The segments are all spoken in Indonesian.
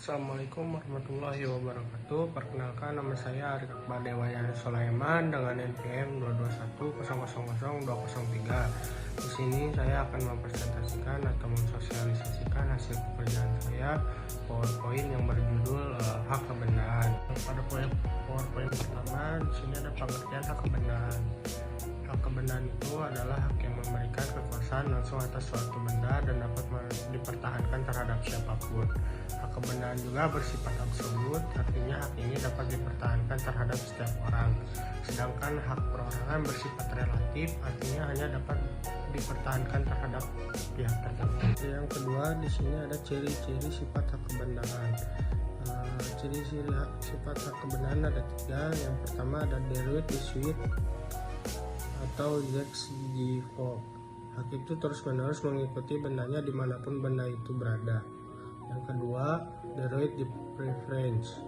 Assalamualaikum warahmatullahi wabarakatuh. Perkenalkan, nama saya Arik Akbar Dewayana Sulaiman dengan NPM 221000203. Di sini saya akan mempresentasikan atau mensosialisasikan hasil pekerjaan saya PowerPoint yang berjudul hak kebendaan. Pada PowerPoint pertama, di sini ada pengertian hak kebendaan. Hak kebendaan itu adalah hak yang memberikan kekuasaan langsung atas suatu benda dan dapat dipertahankan terhadap siapapun. Hak kebendaan juga bersifat absolut, artinya hak ini dapat dipertahankan terhadap setiap orang. Sedangkan hak perorangan bersifat relatif, artinya hanya dapat dipertahankan terhadap pihak tertentu. Yang kedua, di sini ada ciri-ciri sifat hak kebendaan. Ciri-ciri sifat hak kebendaan ada 3. Yang pertama ada derived disuit atau default. Hak itu terus-menerus mengikuti bendanya dimanapun benda itu berada. Yang kedua, the right of preference,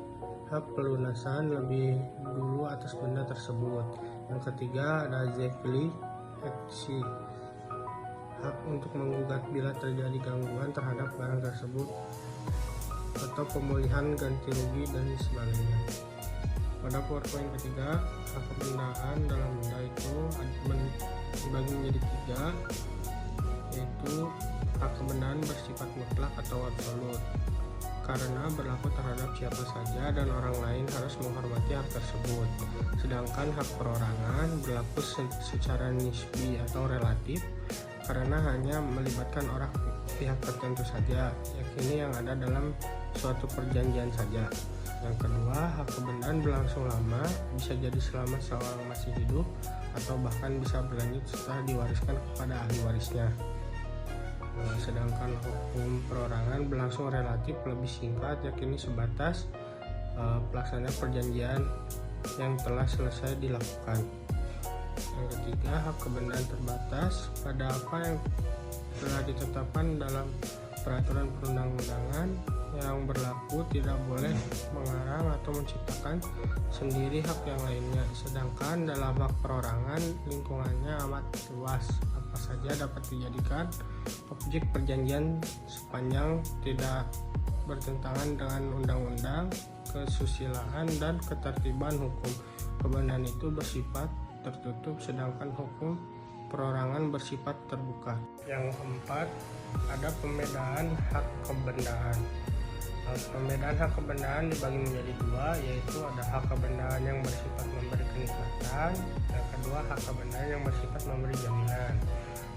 hak pelunasan lebih dulu atas benda tersebut. Yang ketiga, ada Zevli Eksi, hak untuk menggugat bila terjadi gangguan terhadap barang tersebut atau pemulihan ganti rugi dan sebagainya. Pada PowerPoint ketiga, hak kebendaan dalam benda itu dibagi menjadi 3, yaitu hak kebendaan bersifat mutlak atau absolut, karena berlaku terhadap siapa saja dan orang lain harus menghormati hak tersebut. Sedangkan hak perorangan berlaku secara nisbi atau relatif, karena hanya melibatkan orang pihak tertentu saja, yakni yang ada dalam suatu perjanjian saja. Yang kedua, hak kebendaan berlangsung lama, bisa jadi selama seorang masih hidup atau bahkan bisa berlanjut setelah diwariskan kepada ahli warisnya. Sedangkan hukum perorangan berlangsung relatif lebih singkat, yakni sebatas pelaksanaan perjanjian yang telah selesai dilakukan. Yang ketiga, hak kebendaan terbatas pada apa yang telah ditetapkan dalam peraturan perundang-undangan yang berlaku, tidak boleh mengarang atau menciptakan sendiri hak yang lainnya. Sedangkan dalam hak perorangan lingkungannya amat luas, apa saja dapat dijadikan objek perjanjian sepanjang tidak bertentangan dengan undang-undang, kesusilaan, dan ketertiban hukum. Kebendaan itu bersifat tertutup, sedangkan hukum perorangan bersifat terbuka. Yang keempat, ada pembedaan hak kebendaan. Pembedaan hak kebendaan dibagi menjadi 2, yaitu ada hak kebendaan yang bersifat memberi kenikmatan, dan kedua hak kebendaan yang bersifat memberi jaminan.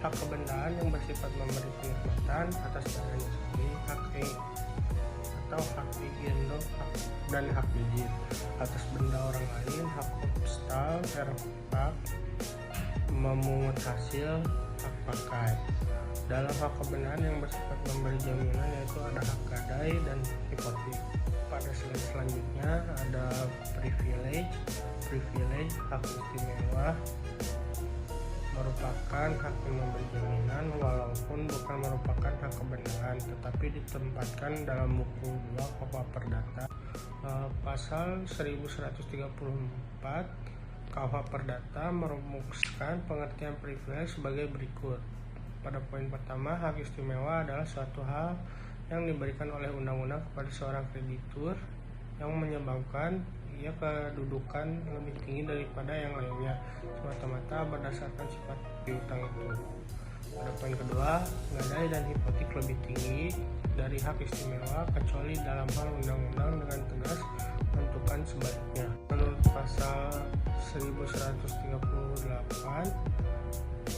Hak kebendaan yang bersifat memberi kenikmatan atas dasarnya sendiri hak atau hak indo dan hak izin atas benda orang lain, hak obstal, hak memungut hasil, hak pakai. Dalam hak kebendaan yang bersifat memberi jaminan yaitu ada hak gadai dan hipotek. Pada slide selanjutnya ada privilege, hak istimewa, merupakan hak yang memberi jaminan walaupun bukan merupakan hak kebendaan, tetapi ditempatkan dalam buku 2 KUH Perdata. Pasal 1134 KUH Perdata merumuskan pengertian privilege sebagai berikut. Pada poin pertama, hak istimewa adalah suatu hal yang diberikan oleh undang-undang kepada seorang kreditur yang menyebabkan ia kedudukan lebih tinggi daripada yang lainnya semata-mata berdasarkan sifat piutang itu. Pada poin kedua, gadai dan hipotek lebih tinggi dari hak istimewa kecuali dalam hal undang-undang dengan tegas menentukan sebaliknya. Menurut pasal 1138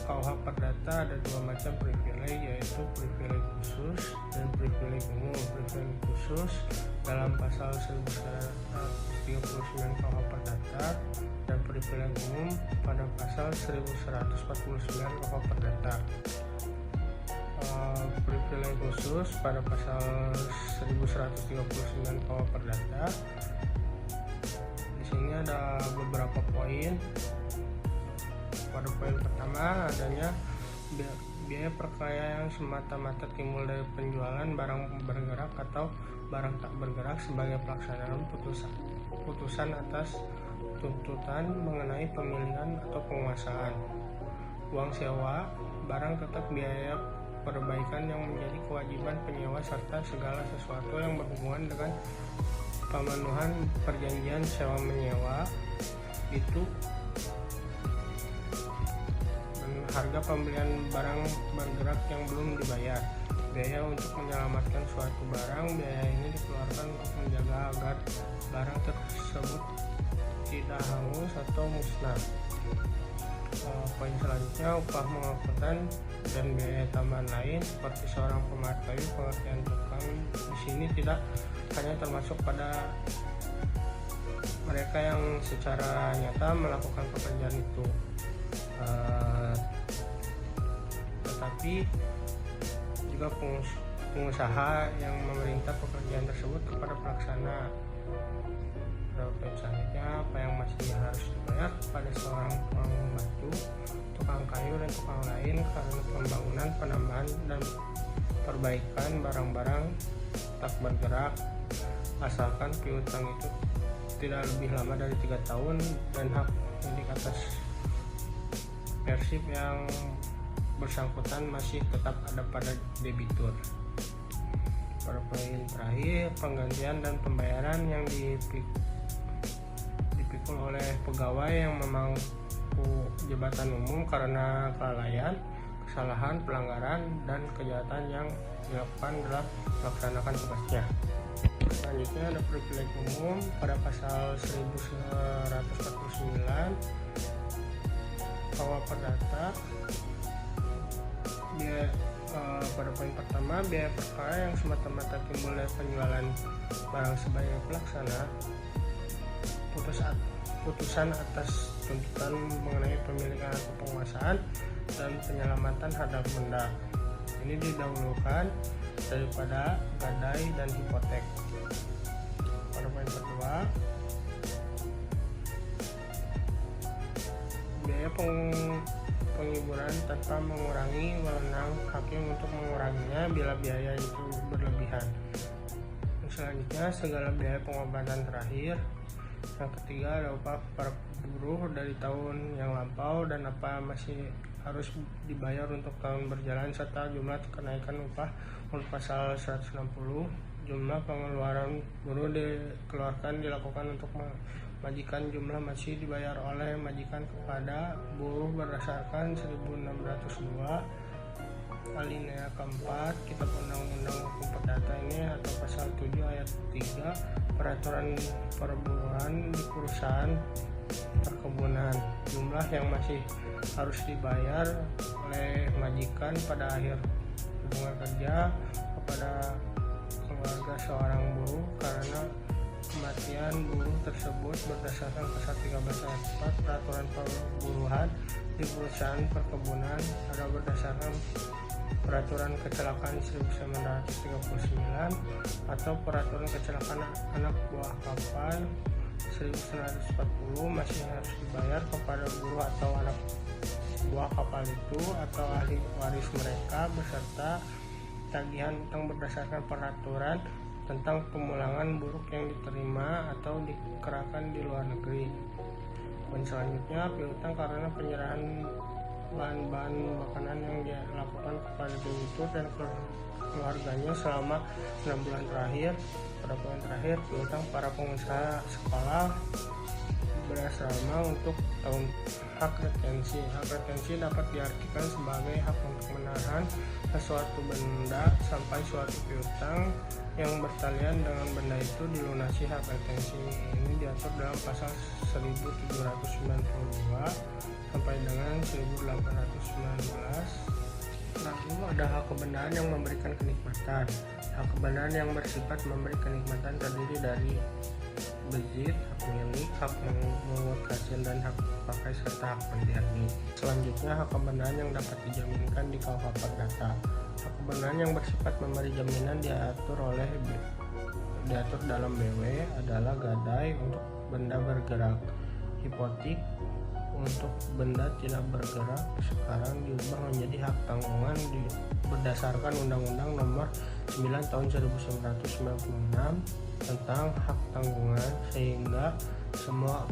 KUH Perdata ada 2 macam privilege, yaitu privilege khusus dan privilege umum. Privilege khusus dalam pasal 1139 KUH Perdata dan privilege umum pada pasal 1149 KUH Perdata. Privilege khusus pada pasal 1139 KUH Perdata. Di sini ada beberapa poin. Pada poin pertama, adanya biaya perkara yang semata-mata timbul dari penjualan barang bergerak atau barang tak bergerak sebagai pelaksanaan putusan atas tuntutan mengenai pemilihan atau penguasaan. Uang sewa, barang tetap biaya perbaikan yang menjadi kewajiban penyewa serta segala sesuatu yang berhubungan dengan pemenuhan perjanjian sewa menyewa itu, dan harga pembelian barang bergerak yang belum dibayar. Biaya untuk menyelamatkan suatu barang, biaya ini dikeluarkan untuk menjaga agar barang tersebut tidak hangus atau musnah. Poin selanjutnya, upah pengangkutan dan biaya tambahan lain seperti seorang pemat kayu. Pengertian tukang di sini tidak hanya termasuk pada mereka yang secara nyata melakukan pekerjaan itu, tetapi juga pengusaha yang memerintah pekerjaan tersebut kepada pelaksana. Selanjutnya, apa yang masih harus dibayar kepada seorang tukang batu, tukang kayu, dan tukang lain karena pembangunan, penambahan, dan perbaikan barang-barang tak bergerak, asalkan piutang itu tidak lebih lama dari 3 tahun dan hak milik atas persib yang bersangkutan masih tetap ada pada debitur. Pada poin terakhir, penggantian dan pembayaran yang dipikul oleh pegawai yang memangku jabatan umum karena kelalaian, kesalahan, pelanggaran, dan kejahatan yang dilakukan dalam melaksanakan tugasnya. Selanjutnya ada privilege umum pada pasal 1149 KUH Perdata. Pada poin pertama, biaya perkara yang semata-mata timbul dari penjualan barang sebagai pelaksana putusan atas tuntutan mengenai pemilikan atau penguasaan dan penyelamatan harta benda ini didahulukan daripada gadai dan hipotek. Pada poin kedua, biaya penghiburan tanpa mengurangi wewenang hakim untuk menguranginya bila biaya itu berlebihan. Selanjutnya, segala biaya pengobatan terakhir. Yang ketiga, ada upah para buruh dari tahun yang lampau dan apa masih harus dibayar untuk tahun berjalan, serta jumlah kenaikan upah menurut pasal 160. Jumlah pengeluaran buruh dilakukan untuk majikan jumlah masih dibayar oleh majikan kepada buruh berdasarkan 1602 alinea keempat Kitab Undang-Undang Hukum Perdata ini atau pasal 7 ayat 3 Peraturan Perburuan di Perusahaan Perkebunan. Jumlah yang masih harus dibayar oleh majikan pada akhir hubungan kerja kepada keluarga seorang buruh karena kematian buruh tersebut berdasarkan pasal 13 ayat 4 Peraturan Perburuan di Perusahaan Perkebunan ada berdasarkan Peraturan Kecelakaan 1939 atau Peraturan Kecelakaan Anak Buah Kapal 1940 masih harus dibayar kepada buruh atau anak buah kapal itu atau ahli waris mereka beserta tagihan utang berdasarkan peraturan tentang pemulangan buruh yang diterima atau dikerahkan di luar negeri. Poin selanjutnya, piutang karena penyerahan bahan-bahan makanan yang dilakukan kepada debitur dan keluarganya selama 6 bulan terakhir. Pada poin terakhir, piutang para pengusaha sekolah berasrama untuk tahun. Hak retensi. Hak retensi dapat diartikan sebagai hak untuk menahan sesuatu benda sampai suatu piutang yang bertalian dengan benda itu dilunasi. Hak retensi ini diatur dalam pasal 1792 sampai dengan 1819. Lalu ada hak kebendaan yang memberikan kenikmatan. Hak kebendaan yang bersifat memberi kenikmatan terdiri dari bezit, hak milik, hak memungut hasil, dan hak pakai serta hak mendiami. Selanjutnya, hak kebendaan yang dapat dijaminkan di KUH Perdata. Hak kebendaan yang bersifat memberi jaminan diatur dalam BW adalah gadai untuk benda bergerak, hipotek untuk benda tidak bergerak sekarang diubah menjadi hak tanggungan berdasarkan Undang-Undang Nomor 9 Tahun 1996 tentang hak tanggungan, sehingga semua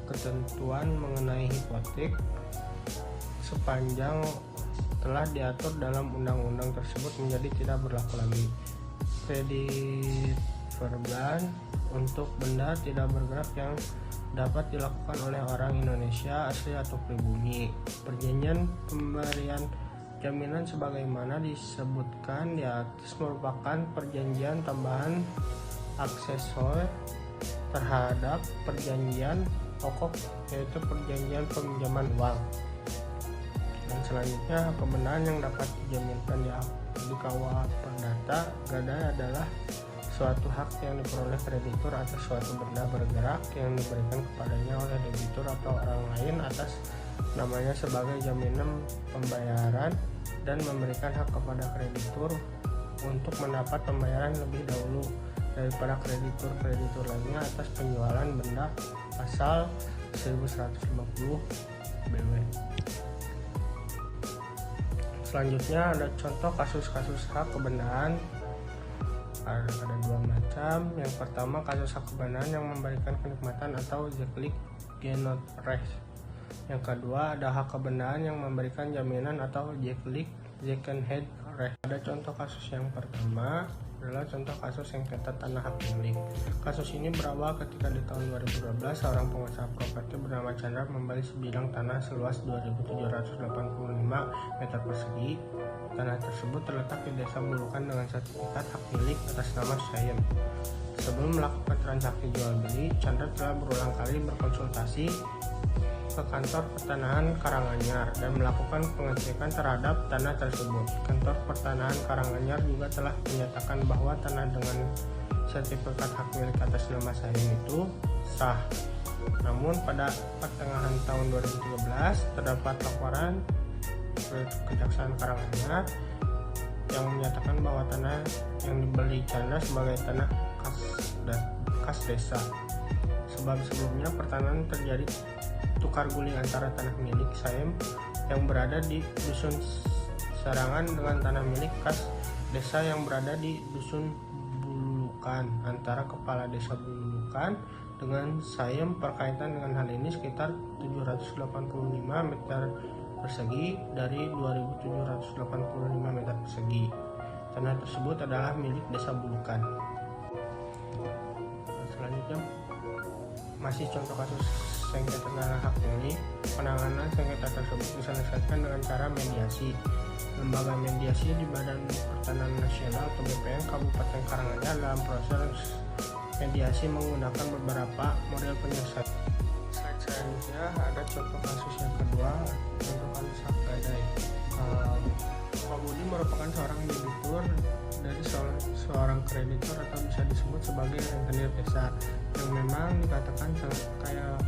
ketentuan mengenai hipotek sepanjang telah diatur dalam undang-undang tersebut menjadi tidak berlaku lagi. Kredit verbal untuk benda tidak bergerak yang dapat dilakukan oleh orang Indonesia asli atau pribumi. Perjanjian pemberian jaminan sebagaimana disebutkan di atas merupakan perjanjian tambahan aksesor terhadap perjanjian pokok, yaitu perjanjian peminjaman uang. Dan selanjutnya, kebenaran yang dapat dijaminkan di kawah perdata gadai adalah suatu hak yang diperoleh kreditur atas suatu benda bergerak yang diberikan kepadanya oleh debitur atau orang lain atas namanya sebagai jaminan pembayaran, dan memberikan hak kepada kreditur untuk mendapat pembayaran lebih dahulu daripada kreditur-kreditur lainnya atas penjualan benda, pasal 1150 BW. Selanjutnya ada contoh kasus-kasus hak kebenaran. Ada dua macam. Yang pertama, kasus hak kebenaran yang memberikan kenikmatan atau zeklik genot res. Yang kedua, ada hak kebenaran yang memberikan jaminan atau zeklik second head res. Ada contoh kasus yang pertama adalah contoh kasus sengketa tanah hak milik. Kasus ini berawal ketika di tahun 2012 seorang pengusaha properti bernama Chandra membeli sebidang tanah seluas 2.785 meter persegi. Tanah tersebut terletak di Desa Bulukan dengan sertifikat hak milik atas nama Syayem. Sebelum melakukan transaksi jual beli, Chandra telah berulang kali berkonsultasi ke kantor pertanahan Karanganyar dan melakukan pengecekan terhadap tanah tersebut. Kantor pertanahan Karanganyar juga telah menyatakan bahwa tanah dengan sertifikat hak milik atas nama Syayem itu sah. Namun pada pertengahan tahun 2013 terdapat laporan Kejaksaan Karanganyar yang menyatakan bahwa tanah yang dibeli Chandra sebagai tanah kas desa. Sebab sebelumnya pertanahan terjadi tukar guling antara tanah milik Syayem yang berada di Dusun Sarangan dengan tanah milik kas desa yang berada di Dusun Bulukan. Antara kepala desa Bulukan dengan Syayem berkaitan dengan hal ini sekitar 785 meter persegi dari 2.785 meter persegi. Tanah tersebut adalah milik desa Bulukan. Selanjutnya, masih contoh kasus sengketa tanah hak milik. Penanganan sengketa tersebut diselesaikan dengan cara mediasi. Lembaga mediasi di Badan Pertanahan Nasional atau BPN Kabupaten Karanganyar dalam proses mediasi menggunakan beberapa model penyelesaian. Selanjutnya ada contoh kasus yang kedua, contoh kasus hak gadai. Pak Budi merupakan seorang debitur dari seorang kreditur atau bisa disebut sebagai rentenir desa yang memang dikatakan sangat kaya.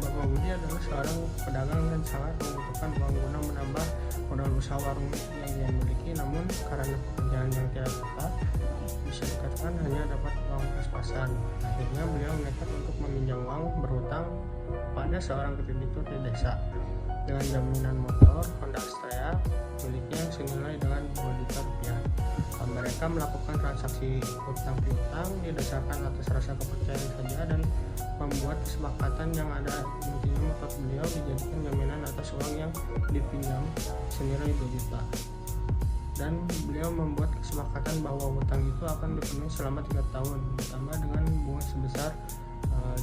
Bapak Budi adalah seorang pedagang dan sangat membutuhkan uang guna menambah modal usaha warung yang dia miliki, namun karena pekerjaan yang tidak tetap, bisa dikatakan hanya dapat uang pas-pasan. Akhirnya beliau nekat untuk meminjam uang berhutang pada seorang kreditur di desa dengan jaminan motor Honda Astrea miliknya yang senilai dengan 2 juta rupiah. Mereka melakukan transaksi hutang piutang didasarkan atas rasa kepercayaan saja dan membuat kesepakatan yang ada intinya motor beliau dijadikan jaminan atas uang yang dipinjam senilai 2 juta. Dan beliau membuat kesepakatan bahwa hutang itu akan dipenuhi selama 3 tahun ditambah dengan bunga sebesar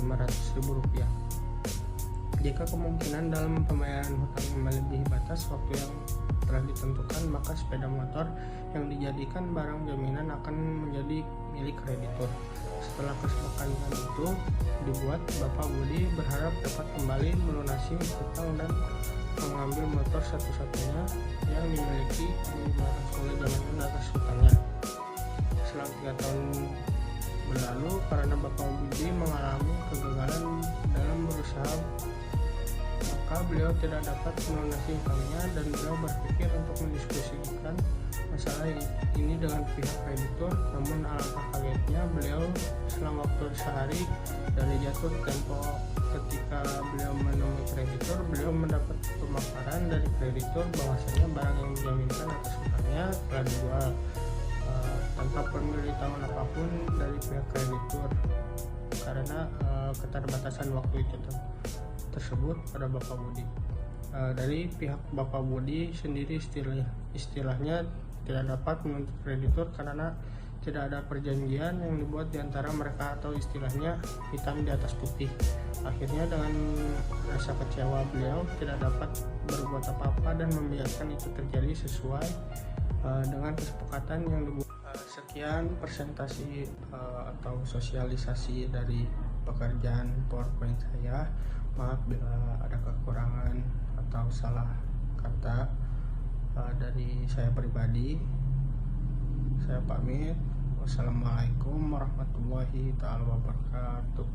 Rp500.000. Jika kemungkinan dalam pembayaran hutang melebihi batas waktu yang telah ditentukan, maka sepeda motor yang dijadikan barang jaminan akan menjadi milik kreditur. Setelah kesepakatan itu dibuat, Bapak Budi berharap dapat kembali melunasi hutang dan mengambil motor satu-satunya yang dimiliki sebagai jaminan atas hutangnya. Selang 3 tahun berlalu, karena Bapak Budi mengalami kegagalan dalam berusaha, maka beliau tidak dapat melunasi hutangnya dan beliau berpikir untuk mendiskusikan masalah ini dengan pihak kreditur. Namun alangkah kagetnya beliau selang waktu sehari dari jatuh tempo ketika beliau menemui kreditur, beliau mendapat pemaparan dari kreditur bahwasanya barang yang dijaminkan atas hutangnya telah dijual tanpa pemberitahuan apapun dari pihak kreditur karena keterbatasan waktu itu tersebut pada Bapak Budi. Dari pihak Bapak Budi sendiri istilahnya tidak dapat menuntut kreditur karena tidak ada perjanjian yang dibuat di antara mereka, atau istilahnya hitam di atas putih. Akhirnya dengan rasa kecewa beliau tidak dapat berbuat apa-apa dan membiarkan itu terjadi sesuai dengan kesepakatan yang dibuat. Sekian presentasi atau sosialisasi dari pekerjaan PowerPoint saya. Maaf bila ada kekurangan atau salah kata dari saya pribadi. Saya pamit. Wassalamualaikum warahmatullahi wabarakatuh.